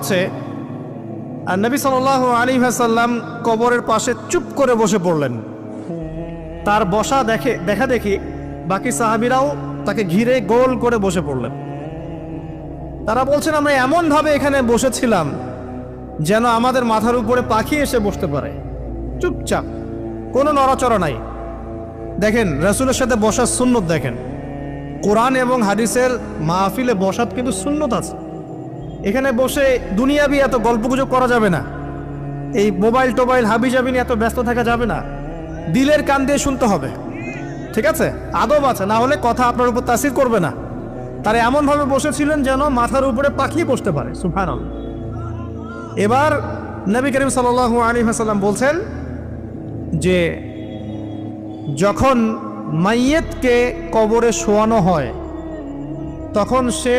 হচ্ছে আর নবী সাল্লাল্লাহু আলাইহি ওয়াসাল্লাম কবরের পাশে চুপ করে বসে পড়লেন। তার বসা দেখা দেখি বাকি সাহাবীরাও তাকে ঘিরে গোল করে বসে পড়লেন। তারা বলছেন আমরা এমনভাবে এখানে বসেছিলাম যেন আমাদের মাথার উপরে পাখি এসে বসতে পারে, চুপচাপ, কোনো নড়াচড়া নাই। দেখেন রাসূলের সাথে বসার সুন্নত, দেখেন কোরআন এবং হাদিসের মাহফিলে বসার কিন্তু সুন্নত আছে। এখানে বসে দুনিয়াবি এত গল্পগুজব করা যাবে না, এই মোবাইল টোবাইল হাবিজাবি নিয়ে এত ব্যস্ত থাকা যাবে না, দিলের কান দিয়ে শুনতে হবে, ঠিক আছে? আদব আছে, না হলে কথা আপনার উপর তাসির করবে না। তারা এমনভাবে বসেছিলেন যেন মাথার উপরে পাখি বসতে পারে, সুবহানাল্লাহ। এবার নবী করিম সাল্লাল্লাহু আলাইহি ওয়াসাল্লাম বলছেন যে যখন মাইয়েতকে কবরে শোয়ানো হয় তখন সে